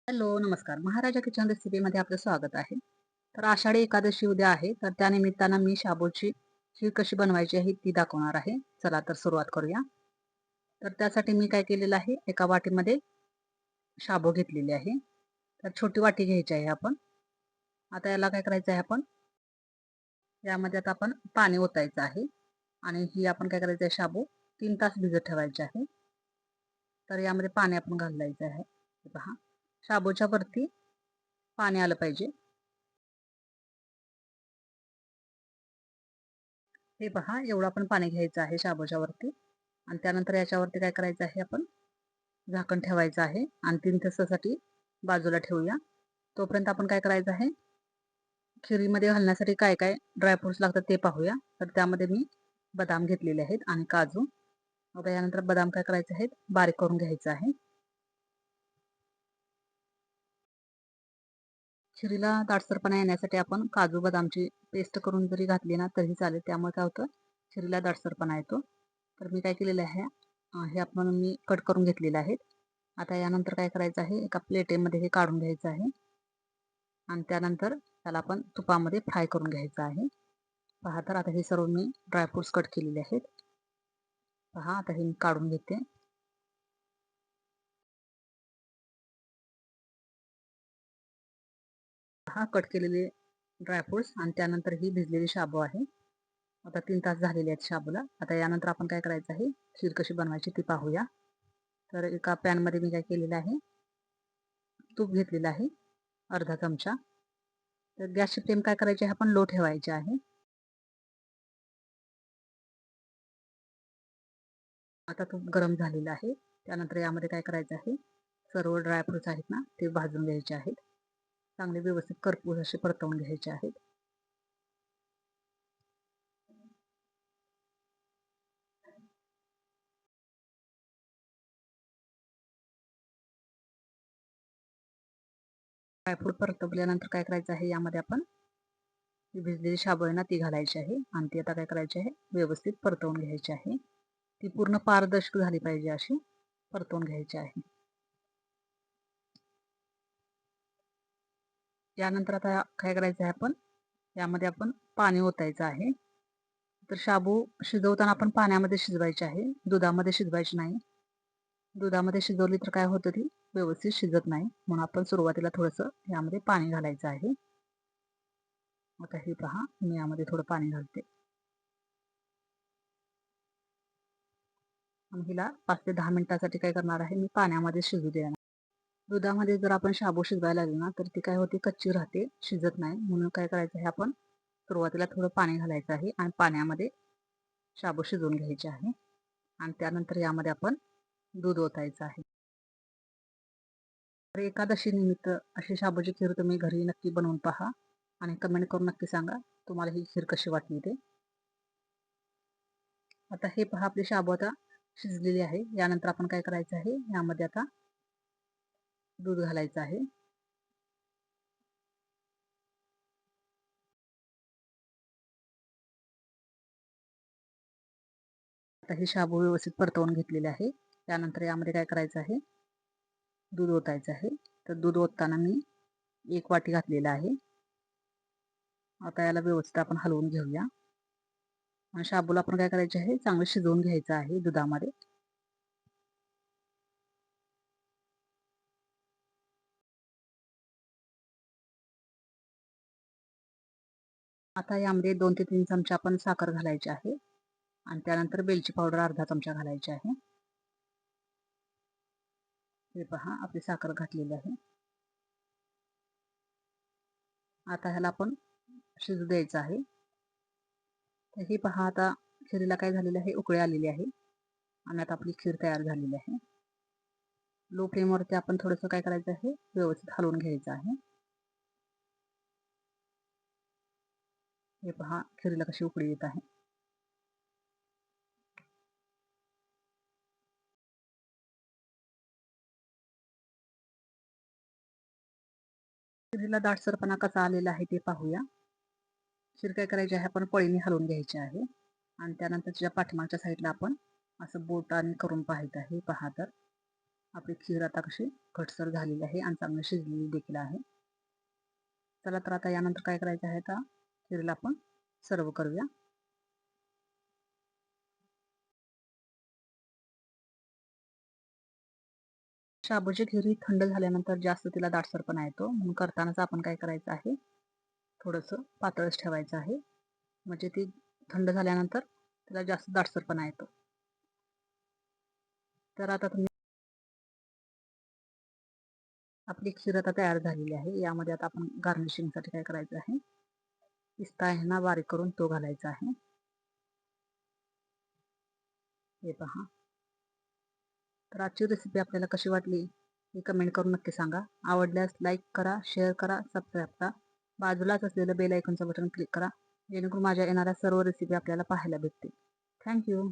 Hello, नमस्कार. महाराजा kitchen रेसिपीमध्ये आपलं स्वागत आहे. तर आषाढी एकादशी उद्या आहे, तर त्यानिमित्तानं मी शाबूची खीर कशी बनवायची आहे ती दाखवणार आहे. चला तर सुरुवात करूया. तर त्यासाठी मी काय केलेलं आहे, एका वाटीमध्ये शाबू घेतलेली आहे. तर छोटी वाटी घ्यायची आहे आपण. आता याला काय करायचं आहे आपण, यामध्ये आता आपण पाणी ओतायचं आहे आणि ही आपण काय करायचं आहे, शाबू 3 तास भिजत ठेवायचे आहे. तर यामध्ये पाणी आपण घालायचं आहे. हे पहा, शाबूच्या वरती पाणी आलं पाहिजे. हे पहा, एवढं आपण पाणी घ्यायचं आहे शाबूच्या वरती आणि त्यानंतर याच्यावरती काय करायचं आहे, आपण झाकण ठेवायचं आहे आणि 3 तासासाठी बाजूला ठेवूया. तोपर्यंत आपण काय करायचं आहे, खिरीमध्ये घालण्यासाठी काय काय ड्रायफ्रुट्स लागतात ते पाहूया. तर त्यामध्ये मी बदाम घेतलेले आहेत आणि काजू. आता यानंतर बदाम काय करायचे आहेत, बारीक करून घ्यायचं आहे. खिरीला दाटसरपणा येण्यासाठी आपण काजू बदामची पेस्ट करून जरी घातली ना तरी चालेल. त्यामुळे काय होतं, खिरीला दाटसरपणा येतो. तर मी काय केलेलं आहे, हे आपण मी कट करून घेतलेले आहेत. आता यानंतर काय करायचं आहे, एका प्लेटेमध्ये हे काढून घ्यायचं आहे आणि त्यानंतर त्याला आपण तुपामध्ये फ्राय करून घ्यायचं आहे. पहा, तर आता हे सर्व मी ड्रायफ्रुट्स कट केलेले आहेत. पहा, आता हे मी काढून घेते. पहा, कट केलेले ड्रायफ्रुट्स आणि त्यानंतर ही भिजलेली शाबू आहे. आता 3 तास झालेले आहेत शाबूला. आता यानंतर आपण काय करायचं आहे, खीर कशी बनवायची ती पाहूया. तर एका पॅनमध्ये मी काय केलेलं आहे, तूप घेतलेलं आहे अर्धा चमचा. तर गॅसची फ्लेम काय करायची आहे, आपण लो ठेवायची आहे. आता तूप गरम झालेलं आहे. त्यानंतर यामध्ये काय करायचं आहे, सर्व ड्रायफ्रुट्स आहेत ना ते भाजून घ्यायचे आहेत. चांगले व्यवस्थित करपूस असे परतवून घ्यायचे आहेत. ड्रायफ्रूट परतवल्यानंतर काय करायचं आहे, यामध्ये आपण जी भिजलेली शाबू आहे ना ती घालायची आहे आणि ती आता काय करायची आहे, व्यवस्थित परतवून घ्यायची आहे. ती पूर्ण पारदर्शक झाली पाहिजे अशी परतवून घ्यायची आहे. यानंतर आता काय करायचं आहे, आपण यामध्ये आपण पाणी ओतायचं आहे. तर शाबू शिजवताना आपण पाण्यामध्ये शिजवायचे आहे, दुधामध्ये शिजवायची नाही. दुधामध्ये शिजवली तर काय होतं, ती व्यवस्थित शिजत नाही. म्हणून आपण सुरुवातीला थोडंसं यामध्ये पाणी घालायचं आहे. आता हे पहा, मी यामध्ये थोडं पाणी घालते आणि हिला 5 ते 10 मिनिटासाठी काय करणार आहे, मी पाण्यामध्ये शिजू देणार. दुधामध्ये जर आपण शाबू शिजवायला लागलो ना तर ती काय होते, कच्ची राहते, शिजत नाही. म्हणून काय करायचं आहे, आपण सुरुवातीला थोडं पाणी घालायचं आहे आणि पाण्यामध्ये शाबू शिजवून घ्यायचे आहे आणि त्यानंतर यामध्ये आपण दूध ओतायचं आहे. तर एकादशी निमित्त अशी शाबूची खीर तुम्ही घरी नक्की बनवून पहा आणि कमेंट करून नक्की सांगा तुम्हाला ही खीर कशी वाटली ते. आता हे पहा, आपली शाबू आता शिजलेली आहे. यानंतर आपण काय करायचं आहे, यामध्ये आता दूध घालायचं आहे. आता हे शाबू व्यवस्थित परतवून घेतलेले आहे. त्यानंतर यामध्ये काय करायचं आहे, दूध ओतायचं आहे. तर दूध ओतताना मी 1 वाटी घातलेलं आहे. आता याला व्यवस्थित आपण हलवून घेऊया आणि शाबूला आपण काय करायचे आहे, चांगलं शिजवून घ्यायचं आहे दुधामध्ये. आता यामध्ये 2 ते 3 चमचे आपण साखर घालायची आहे आणि त्यानंतर वेलची पावडर अर्धा चमचा घालायची आहे. हे पहा, आपली साखर घातलेली आहे. आता ह्याला आपण शिजू द्यायचं आहे. तर हे पहा, आता खिरीला काय झालेलं आहे, उकळी आलेली आहे आणि आता आपली खीर तयार झालेली आहे. लो फ्लेमवरती आपण थोडंसं काय करायचं आहे, व्यवस्थित हलवून घ्यायचं आहे. हे पहा, खिरीला कशी उकळी येत आहे. खिरीला दाटसरपणा कसा आलेला आहे ते पाहूया. खीर काय करायची आहे, आपण पळीने हलवून घ्यायची आहे आणि त्यानंतर त्याच्या पाठीमागच्या साईडला आपण असं बोटाने करून पाहायचं आहे. पहा, तर आपली खीर आता कशी घटसर झालेली आहे आणि चांगली शिजलेली देखील आहे. चला तर आता यानंतर काय करायचं आहे, आता खीरला आपण सर्व करूया. शाबूची खीर ही थंड झाल्यानंतर जास्त तिला दाटसरपणा येतो, म्हणून करतानाच आपण काय करायचं आहे, थोडंसं पातळच ठेवायचं आहे, म्हणजे ती थंड झाल्यानंतर तिला जास्त दाटसरपणा येतो. तर आता तुम्ही आपली खीर आता तयार झालेली आहे. यामध्ये आता आपण गार्निशिंगसाठी काय करायचं आहे, पिस्ता आहे ना बारीक करून तो घालायचा आहे. हे पहा. तर आजची रेसिपी आपल्याला कशी वाटली हे कमेंट करून नक्की सांगा. आवडल्यास लाईक करा, शेअर करा, सबस्क्राईब करा. बाजूलाच असलेलं बेल आयकॉनचं बटन क्लिक करा, जेणेकरून माझ्या येणाऱ्या सर्व रेसिपी आपल्याला पाहायला भेटतील. थँक्यू.